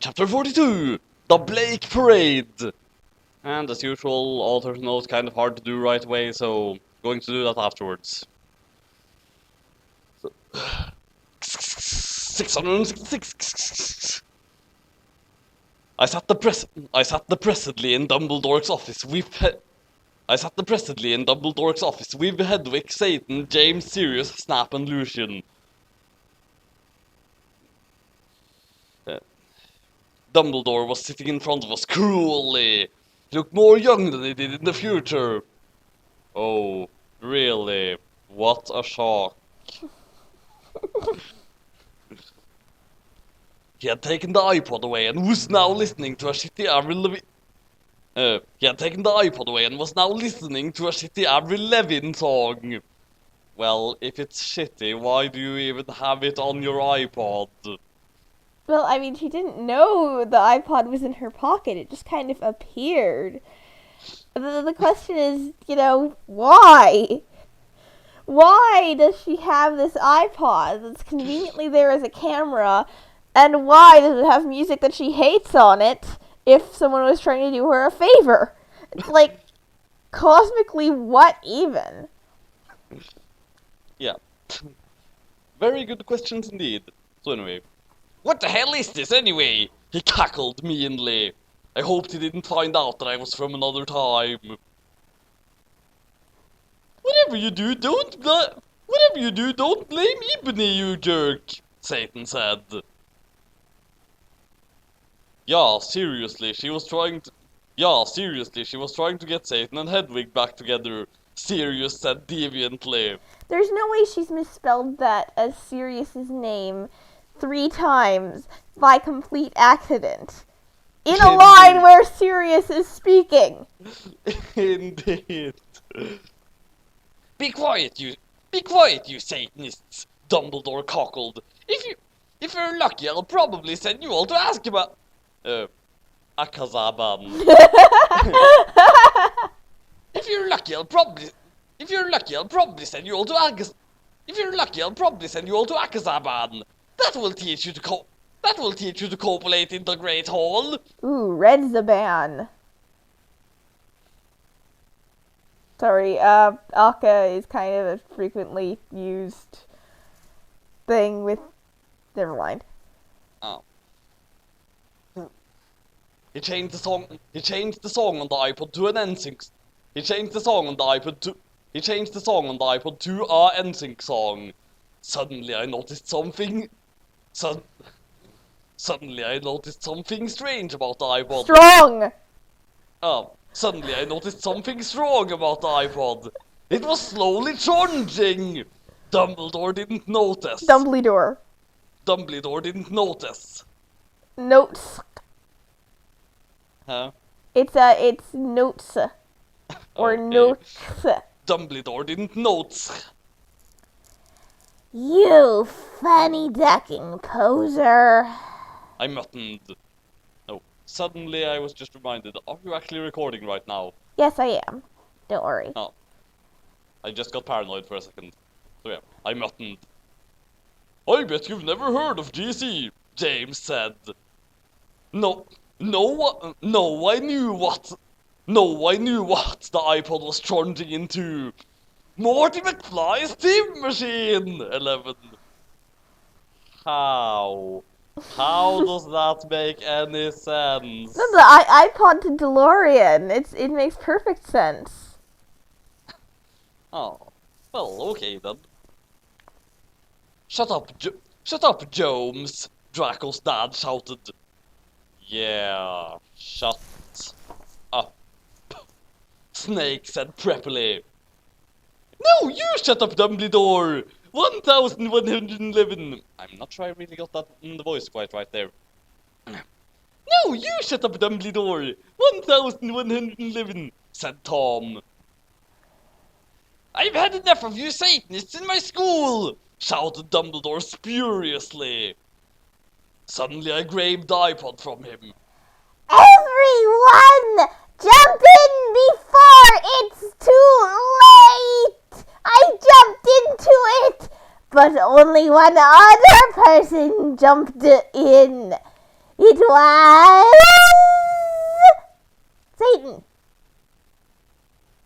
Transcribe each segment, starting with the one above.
Chapter 42, The Blake Parade. And as usual, author's note kind of hard to do right away, so going to do that afterwards. So, 666. I sat depressedly in Dumbledore's office. I sat depressedly in Dumbledore's office with Hedwig, Satan, James, Sirius, Snap, and Lucian. Dumbledore was sitting in front of us cruelly. He looked more young than he did in the future. Oh, really? What a shock. He had taken the iPod away and was now listening to a shitty Avril Lavigne. He had taken the iPod away and was now listening to a shitty Avril Lavigne song. Well, if it's shitty, why do you even have it on your iPod? Well, I mean, she didn't know the iPod was in her pocket. It just kind of appeared. The question is, why? Why does she have this iPod that's conveniently there as a camera? And why does it have music that she hates on it if someone was trying to do her a favor? It's like, cosmically, what even? Yeah. Very good questions indeed. So anyway. What the hell is this anyway? He cackled meanly. I hoped he didn't find out that I was from another time. Whatever you do, don't blame Ebony, you jerk, Satan said. Yeah, seriously, she was trying to get Satan and Hedwig back together, Sirius said deviantly. There's no way she's misspelled that as Sirius's name 3 times by complete accident. In a line where Sirius is speaking. Indeed. Be quiet, you Satanists, Dumbledore cackled. If you're lucky, I'll probably send you all to Azkaban. Akazaban. If you're lucky, I'll probably send you all to Akazaban. That will teach you to copulate in the Great Hall. Ooh, Red Zaban. Sorry, Aka is kind of a frequently used thing with... Never mind. Oh. He changed the song on the iPod to an NSYNC. He changed the song on the iPod to a NSYNC song. Suddenly I noticed something strange about the iPod. Strong! Suddenly I noticed something strong about the iPod. It was slowly changing. Dumbledore didn't notice. Dumbledore didn't notice. Notes. Huh? It's notes. Or Okay. notes. Dumbledore didn't notice. You funny ducking poser. I muttered. Oh, suddenly I was just reminded, are you actually recording right now? Yes, I am. Don't worry. Oh. I just got paranoid for a second. So yeah, I muttered. I bet you've never heard of GC, James said. No, I knew what the iPod was trundling into. Morty McFly's Time Machine! 11. How does that make any sense? No, the iPod to DeLorean. It makes perfect sense. Oh, well, okay then. Shut up, Jones! Draco's dad shouted. Yeah, shut up. Snake said preppily. No, you shut up, Dumbledore! 1111. I'm not sure I really got that in the voice quite right there. No, you shut up, Dumbledore! 1111, said Tom. I've had enough of you Satanists in my school! Shouted Dumbledore furiously. Suddenly I grabbed the iPod from him. Everyone! Jump in before it's too late! I jumped into it! But only one other person jumped in. It was Satan.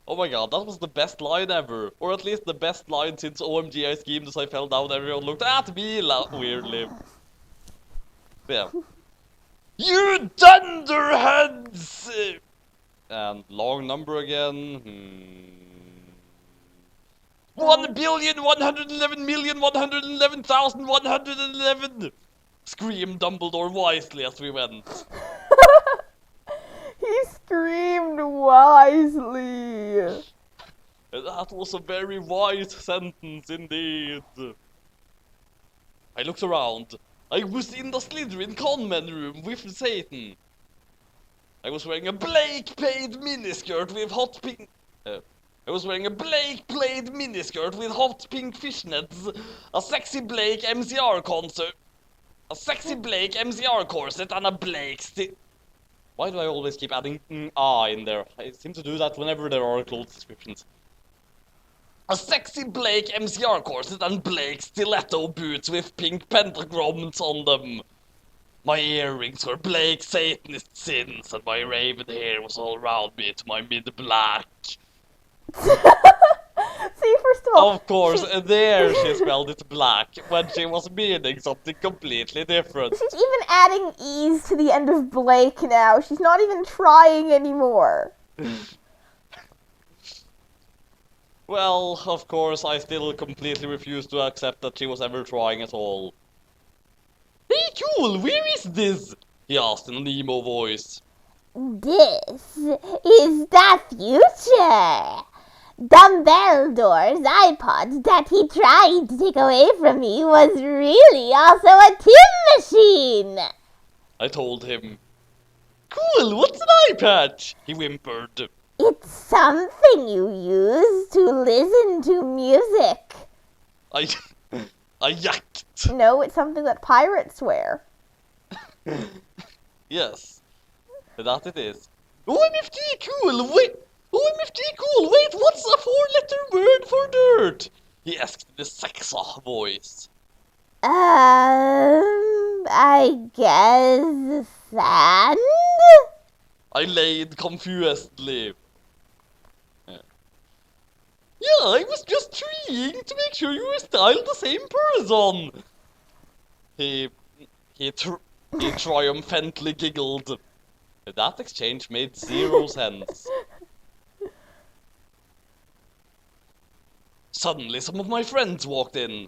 Oh my god, that was the best line ever. Or at least the best line since OMG I schemed as I fell down. Everyone looked at me weirdly. Yeah. You dunderheads! And long number again. 1,111,111,111! Screamed Dumbledore wisely as we went. He screamed wisely. That was a very wise sentence indeed. I looked around. I was in the Slytherin conman room with Satan. I was wearing a Blake plaid miniskirt with hot pink. I was wearing a Blake plaid miniskirt with hot pink fishnets, a sexy Blake MCR concert, a sexy Blake MCR corset, and a Blake Why do I always keep adding in there? I seem to do that whenever there are clothes descriptions. A sexy Blake MCR corset and Blake stiletto boots with pink pentagrams on them. My earrings were Blake Satanist sins, and my raven hair was all around me to my mid-black. See, first of all, Of course, there she spelled it black, when she was meaning something completely different. she's even adding E's to the end of Blake now. She's not even trying anymore. Well, of course, I still completely refuse to accept that she was ever trying at all. Hey, cool, where is this? He asked in an emo voice. This is the future. Dumbledore's iPod that he tried to take away from me was really also a tin machine. I told him. Cool, what's an eye patch? He whimpered. It's something you use to listen to music. I yacked. No, it's something that pirates wear. Yes, that it is. OMFG cool, wait! OMFG cool, wait, what's a four-letter word for dirt? He asked in a Saxa voice. I guess sand? I laid confusedly. Yeah, I was just trying to make sure you were still the same person. He triumphantly giggled. That exchange made zero sense. Suddenly, some of my friends walked in.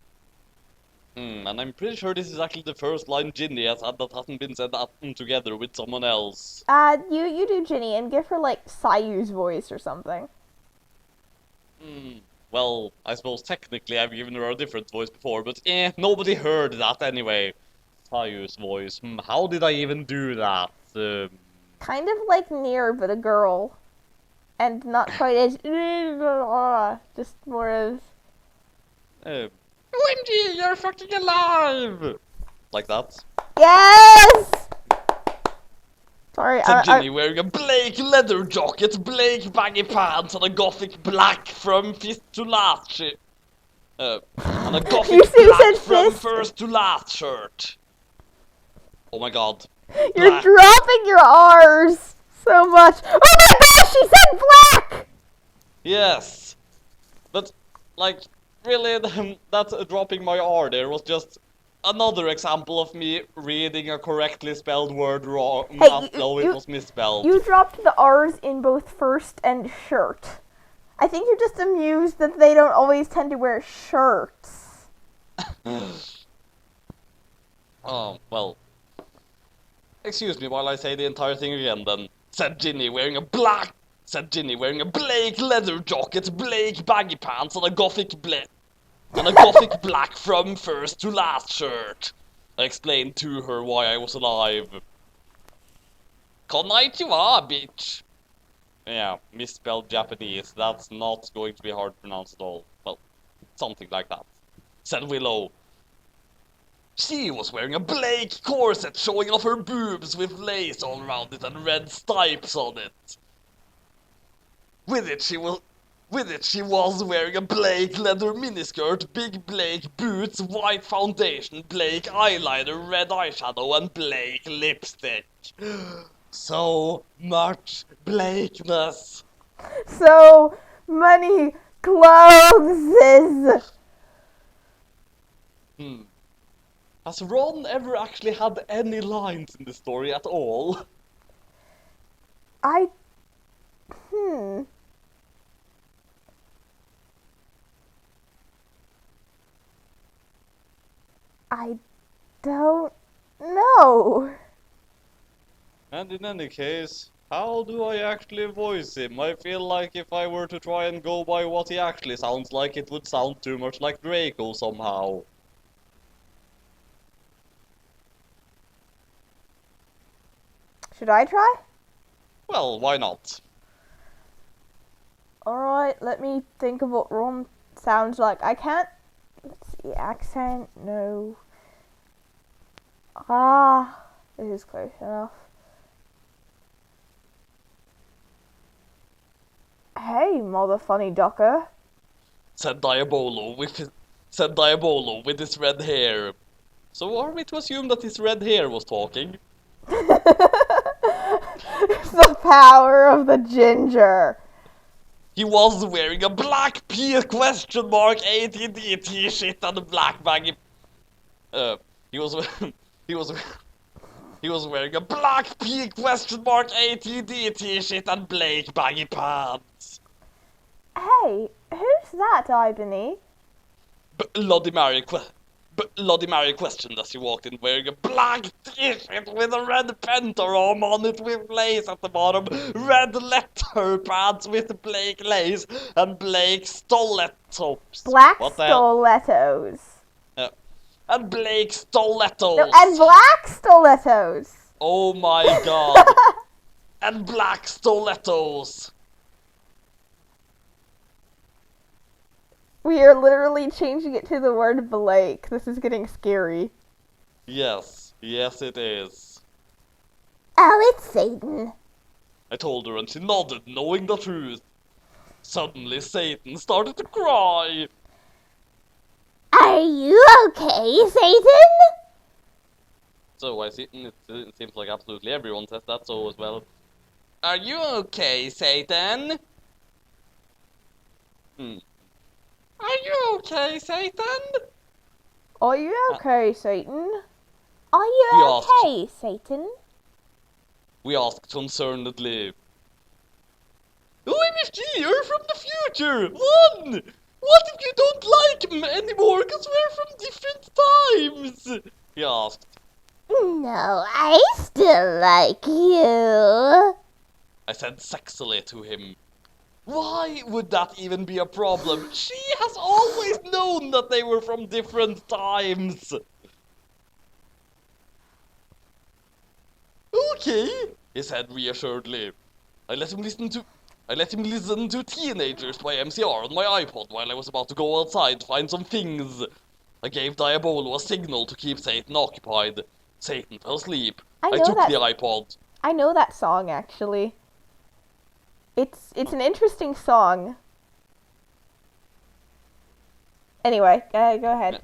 And I'm pretty sure this is actually the first line Ginny has had that hasn't been said together with someone else. You do Ginny and give her like Sayu's voice or something. Well, I suppose technically I've given her a different voice before, but nobody heard that anyway. Sayu's voice. How did I even do that? Kind of like Nier, but a girl. And not quite as... just more of... OMG, you're fucking alive! Like that. Yes! Sorry, Said Ginny wearing a Blake leather jacket, Blake baggy pants, and a gothic black from fist to last and a gothic black from first to last shirt. Oh my god. You're dropping your R's so much. Oh my gosh, she said black! Yes. But, like, really, that dropping my R there was just another example of me reading a correctly spelled word wrong, though it was misspelled. You dropped the R's in both first and shirt. I think you're just amused that they don't always tend to wear shirts. Oh, well. Excuse me while I say the entire thing again then. Said Ginny wearing a Blake leather jacket, Blake baggy pants, and a gothic black from first to last shirt. I explained to her why I was alive. Konnichiwa, bitch. Yeah, misspelled Japanese. That's not going to be hard to pronounce at all. Well, something like that. Said Willow. She was wearing a Blake corset showing off her boobs with lace all around it and red stripes on it. With it, she was With it, she was wearing a Blake leather miniskirt, big Blake boots, white foundation, Blake eyeliner, red eyeshadow, and Blake lipstick. So much Blakeness. So many clothes. Has Ron ever actually had any lines in the story at all? I don't know. And in any case, how do I actually voice him? I feel like if I were to try and go by what he actually sounds like, it would sound too much like Draco somehow. Should I try? Well, why not? Alright, let me think of what Ron sounds like. I can't. Let's see, accent, no. It is close enough. Hey, mother funny ducker. Said Diabolo with his red hair. So are we to assume that his red hair was talking? It's the power of the ginger. He was wearing a black P question mark ATD t-shirt and a black baggy. He was wearing a black P question mark ATD t-shirt and Blake baggy pants. Hey, who's that, Ibony? Bloody Mary questioned as she walked in wearing a black t-shirt with a red pentagram on it with lace at the bottom, red letter pads with Blake lace, and Blake stilettos. Black What the hell? stilettos. And Blake stilettos. No, and black stilettos. Oh my god. And black stilettos. We are literally changing it to the word Blake. This is getting scary. Yes it is. Oh, it's Satan. I told her and she nodded, knowing the truth. Suddenly Satan started to cry. Are you okay, Satan? So I see, it seems like absolutely everyone says that so as well. Are you okay, Satan? Are you okay, Satan? Are you okay, Satan? Are you We okay, Satan? We asked concernedly. OMG, you're from the future! What if you don't like him anymore because we're from different times? He asked. No, I still like you. I said sexily to him. Why would that even be a problem? She has always known that they were from different times. Okay, he said reassuredly. I let him listen to Teenagers by MCR on my iPod while I was about to go outside to find some things. I gave Diabolo a signal to keep Satan occupied. Satan fell asleep. I took the iPod. I know that song, actually. It's an interesting song. Anyway, go ahead.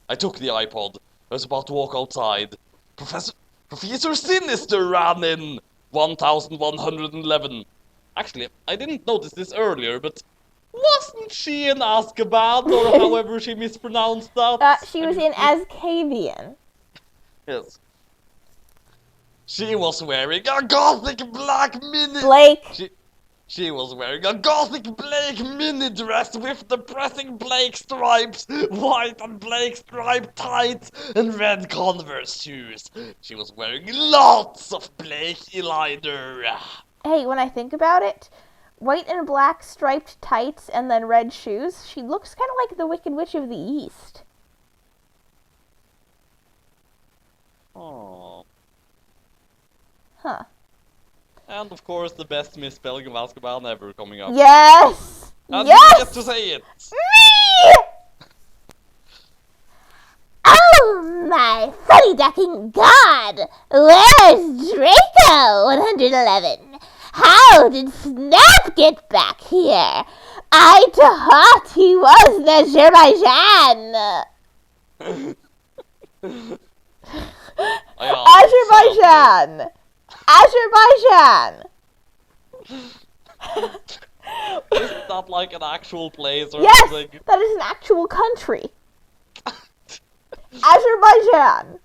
I took the iPod. I was about to walk outside. Professor Sinister ran in. 1111. Actually, I didn't notice this earlier, but wasn't she in Azkaban, or however she mispronounced that? She was in Azkaban. Yes. She was wearing a gothic black mini... Blake. She was wearing a gothic Blake mini dress with depressing Blake stripes, white and Blake striped tights, and red Converse shoes. She was wearing lots of Blake eyeliner. Hey, when I think about it, white and black striped tights and then red shoes, she looks kind of like the Wicked Witch of the East. Aww. Huh. And of course, the best misspelling of Azkaban ever coming up. Yes! And yes! you get to say it! Me! Oh my funny ducking god! Where's Draco 111? How did Snap get back here? I thought he was in Azerbaijan. Azerbaijan! Azerbaijan! Is that like an actual place or Yes, something? that is an actual country. Azerbaijan.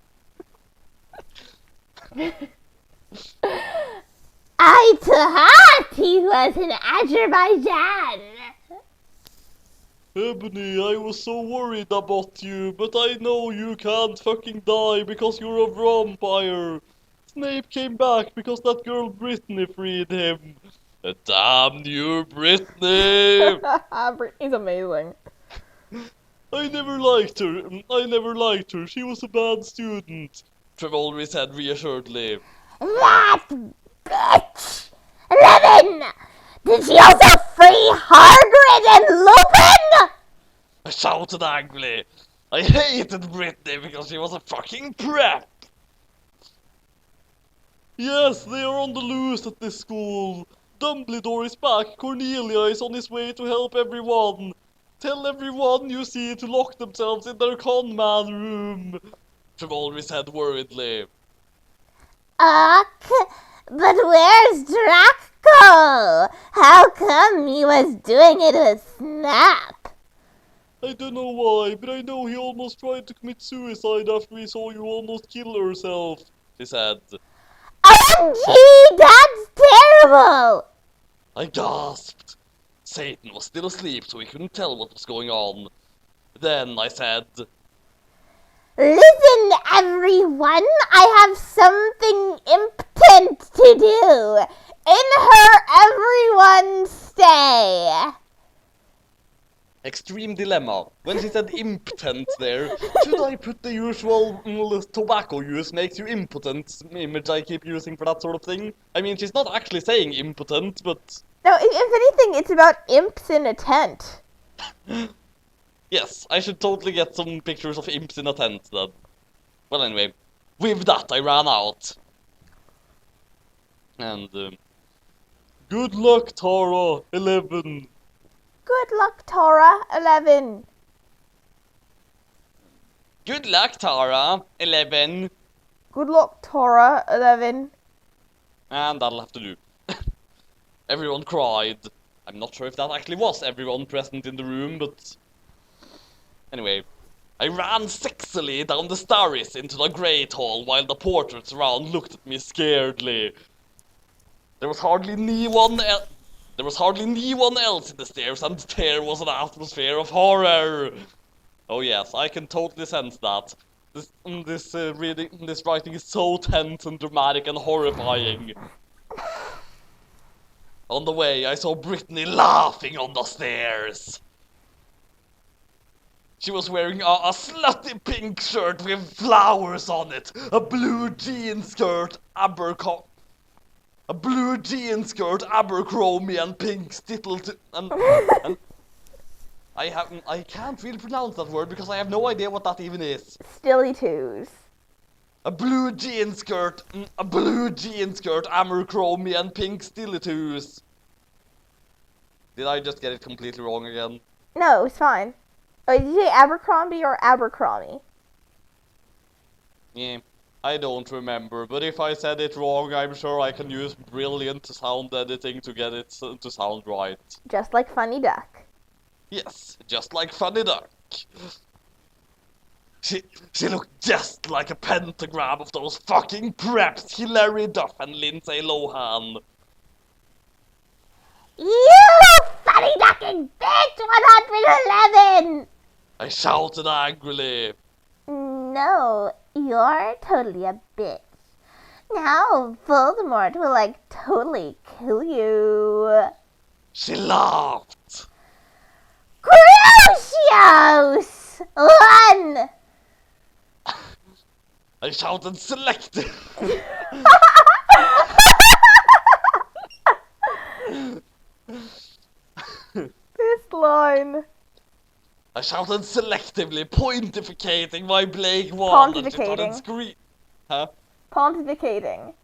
I thought he was in Azerbaijan. Ebony, I was so worried about you, but I know you can't fucking die because you're a vampire. Snape came back because that girl Brittany freed him. Damn you, Brittany! Brittany's amazing. I never liked her. I never liked her. She was a bad student. Trelawney said reassuredly. That bitch! Levin! Did she also free Hagrid and Lupin? I shouted angrily. I hated Brittany because she was a fucking prep. Yes, they are on the loose at this school. Dumbledore is back. Cornelia is on his way to help everyone. Tell everyone you see to lock themselves in their con man room. Trelawney said worriedly. But where's Draco? How come he was doing it with Snap? I don't know why, but I know he almost tried to commit suicide after he saw you almost kill herself, she said. OMG, that's terrible! I gasped. Satan was still asleep, so he couldn't tell what was going on. Then I said, Listen, everyone, I have something impotent to do. In her, everyone stay. extreme dilemma. When she said impotent there, should I put the usual tobacco use makes you impotent image I keep using for that sort of thing? I mean, she's not actually saying impotent, but... No, if anything, it's about imps in a tent. Yes, I should totally get some pictures of imps in a tent then. Well, anyway, with that I ran out. And, good luck, Tara, 11. Good luck, Tara, 11. Good luck, Tara, 11. Good luck, Tara, 11. And that'll have to do. Everyone cried. I'm not sure if that actually was everyone present in the room, but... Anyway, I ran sexily down the stairs into the Great Hall while the portraits around looked at me scaredly. There was hardly anyone else in the stairs, and there was an atmosphere of horror. Oh yes, I can totally sense that. This writing is so tense and dramatic and horrifying. On the way, I saw Brittany laughing on the stairs. She was wearing a slutty pink shirt with flowers on it, a blue jean skirt, Abercrombie and pink stittle and I can't really pronounce that word because I have no idea what that even is. Stilly twos. A blue jean skirt, Abercrombie and pink stilettos. Did I just get it completely wrong again? No, it's fine. Oh, did you say Abercrombie or Abercrombie? Yeah, I don't remember, but if I said it wrong, I'm sure I can use brilliant sound editing to get it to sound right. Just like Funny Duck. Yes, just like Funny Duck. She looked just like a pentagram of those fucking preps, Hilary Duff and Lindsay Lohan. You funny ducking bitch! 111! I shouted angrily. No, you're totally a bitch. Now Voldemort will, totally kill you. She laughed. Crucius! 1! I shouted selective. This line. I shouted selectively, pontificating my Blake wand, and she started Pontificating. screaming. Huh? Pontificating.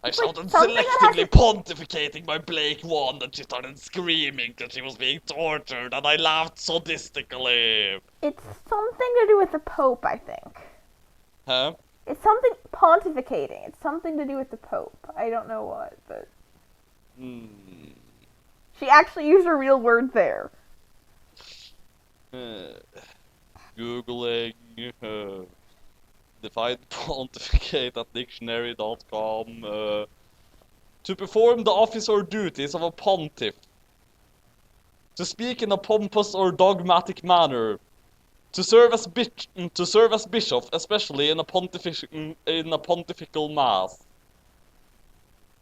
I It's like shouted, something that has selectively pontificating my Blake wand, and she started screaming that she was being tortured, and I laughed sadistically. It's something to do with the Pope, I think. Huh? It's something pontificating. It's something to do with the Pope. I don't know what, but she actually used a real word there. Googling. Define pontificate at dictionary.com. To perform the office or duties of a pontiff. To speak in a pompous or dogmatic manner. To serve as bishop, especially in a pontifical mass.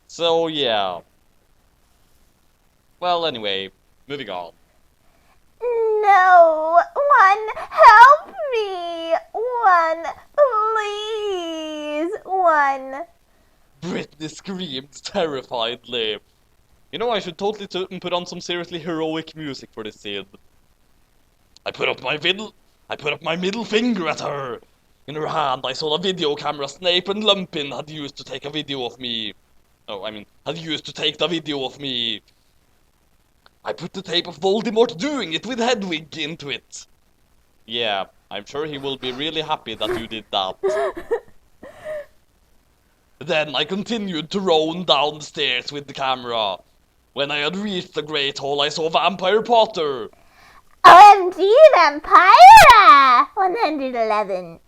So yeah. Well, anyway, moving on. No one help me! One, please! One. Britney screamed terrifiedly. You know, I should totally put on some seriously heroic music for this scene. I put up my middle finger at her. In her hand, I saw the video camera Snape and Lumpin had used to take a video of me. Had used to take the video of me. I put the tape of Voldemort doing it with Hedwig into it. Yeah, I'm sure he will be really happy that you did that. Then I continued to roam down the stairs with the camera. When I had reached the Great Hall, I saw Vampire Potter. OMG, Vampira! 111.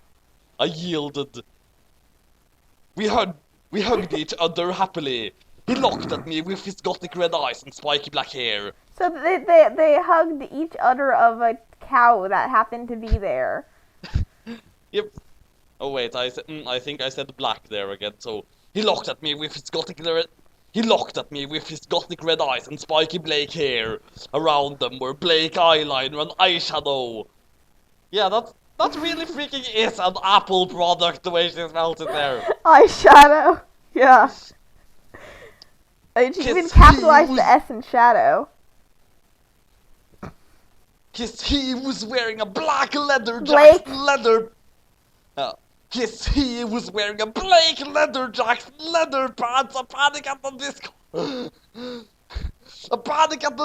I yielded. We hugged each other happily. He looked at me with his gothic red eyes and spiky black hair. So they hugged each other of a cow that happened to be there. Yep. Oh wait, I think I said black there again. So he looked at me with his gothic red eyes and spiky black hair. Around them were Blake eyeliner and eyeshadow. Yeah, that really freaking is an Apple product the way she spelled it there. Eyeshadow. Yeah. She even capitalized the S in shadow. He was wearing a black leather jacket leather. He was wearing a Blake leather jacket, leather pants, a Panic at the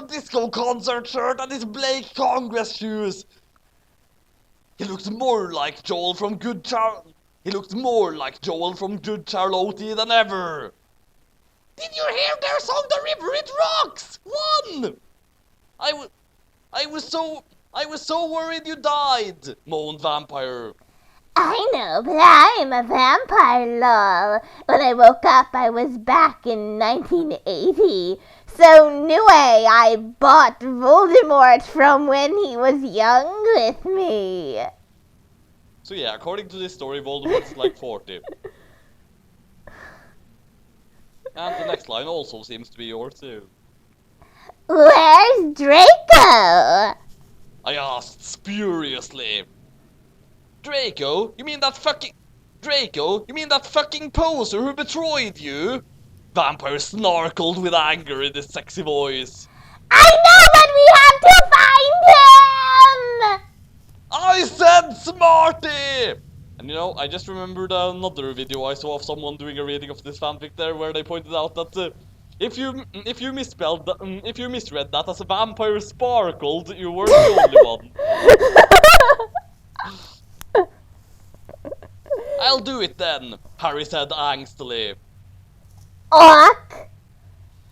Disco concert shirt, and his Blake Congress shoes. He looked more like Joel from Good Charlotte than ever. Did you hear their song "The River It Rocks"? One. I was so worried you died, moaned Vampire. I know, but I'm a vampire, lol. When I woke up, I was back in 1980. So, anyway, I bought Voldemort from when he was young with me. So yeah, according to this story, Voldemort's like 40. And the next line also seems to be yours too. Where's Draco? I asked spuriously. Draco? You mean that fucking poser who betrayed you? Vampire snarkled with anger in his sexy voice. I know, but we have to find him! I said Smarty! And you know, I just remembered another video I saw of someone doing a reading of this fanfic there, where they pointed out that if you misread that as a vampire sparkled, you were the only one. I'll do it then, Harry said angstily. Ock!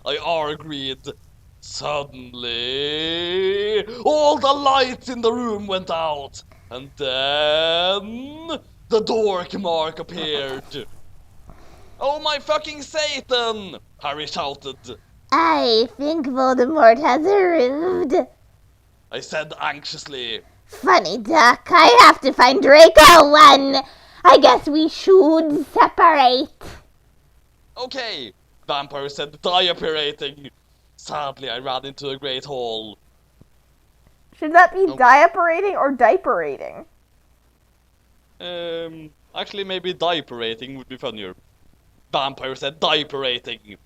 I agreed. Suddenly, all the lights in the room went out, and then the dork mark appeared. Oh my fucking Satan! Harry shouted. I think Voldemort has arrived. I said anxiously. Funny duck, I have to find Draco one. I guess we should separate. Okay, Vampire said, diaperating. Sadly, I ran into the Great Hall. Should that be diaperating or diaperating? Actually, maybe diaperating would be funnier. Vampire said diaperating.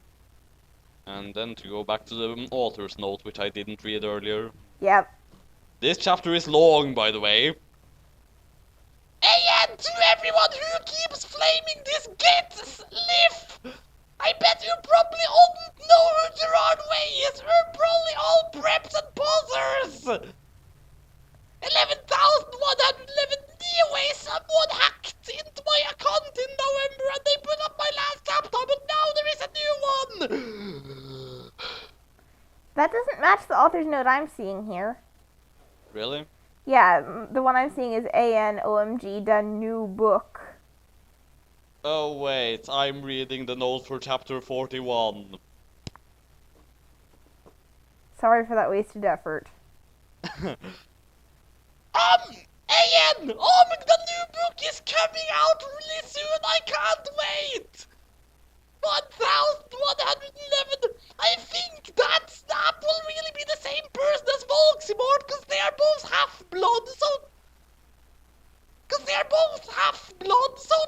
And then to go back to the author's note, which I didn't read earlier. Yep. This chapter is long, by the way. And to everyone who keeps flaming this git lift, I That doesn't match the author's note I'm seeing here. Really? Yeah, the one I'm seeing is ANOMG, the new book. Oh wait, I'm reading the note for chapter 41. Sorry for that wasted effort. Ian! The new book is coming out really soon! I can't wait! 1111! I think that will really be the same person as Volksimort, because they are both half-blood, so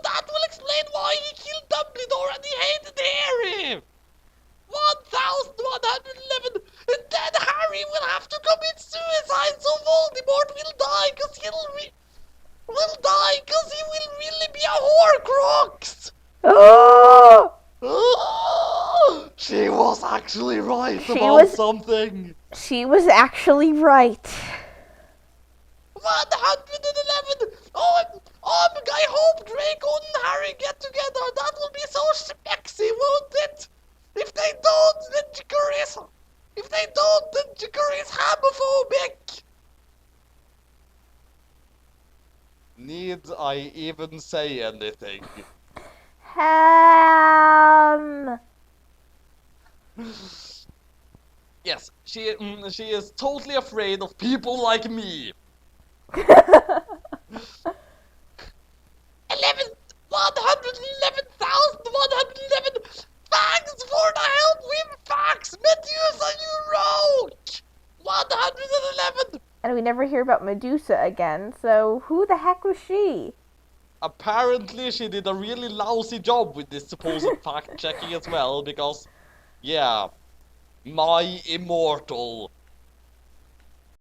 that will explain why he killed Dumbledore and he hated Harry! 1111! And then Harry will have to commit suicide, so Voldemort will die, because he will really be a Horcrux! Oh! She was actually right something! She was actually right. 111! I hope Draco and Harry get together. That will be so sexy, won't it? If they don't, then Chicory is homophobic. Need I even say anything? Yes, she is totally afraid of people like me. 111,111. Thanks for the help with facts, Medusa, you rogue. 111. And we never hear about Medusa again, so who the heck was she? Apparently she did a really lousy job with this supposed fact-checking as well, because, yeah, my Immortal